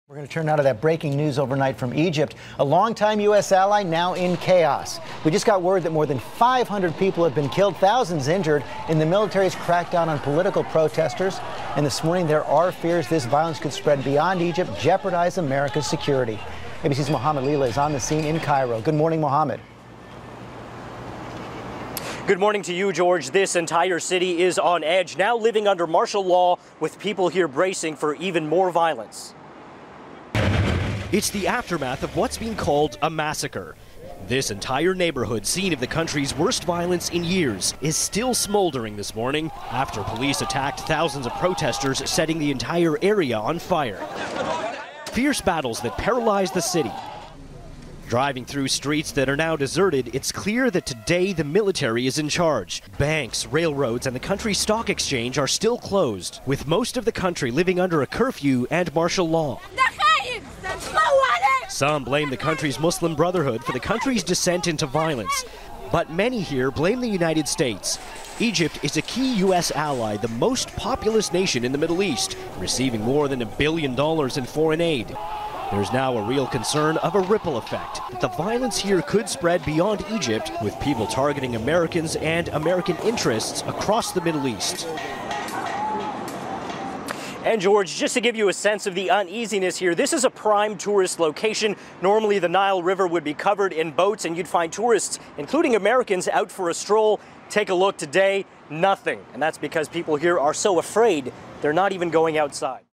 We're going to turn now to that breaking news overnight from Egypt. A longtime U.S. ally now in chaos. We just got word that more than 500 people have been killed, thousands injured in the military's crackdown on political protesters. And this morning there are fears this violence could spread beyond Egypt, jeopardize America's security. ABC's Mohammed Leela is on the scene in Cairo. Good morning, Mohammed. Good morning to you, George. This entire city is on edge, now living under martial law, with people here bracing for even more violence. It's the aftermath of what's being called a massacre. This entire neighborhood, scene of the country's worst violence in years, is still smoldering this morning after police attacked thousands of protesters, setting the entire area on fire. Fierce battles that paralyzed the city. Driving through streets that are now deserted, it's clear that today the military is in charge. Banks, railroads, and the country's stock exchange are still closed, with most of the country living under a curfew and martial law. Some blame the country's Muslim Brotherhood for the country's descent into violence, but many here blame the United States. Egypt is a key U.S. ally, the most populous nation in the Middle East, receiving more than $1 billion in foreign aid. There's now a real concern of a ripple effect. The violence here could spread beyond Egypt, with people targeting Americans and American interests across the Middle East. And George, just to give you a sense of the uneasiness here, this is a prime tourist location. Normally the Nile River would be covered in boats and you'd find tourists, including Americans, out for a stroll. Take a look today, nothing. And that's because people here are so afraid they're not even going outside.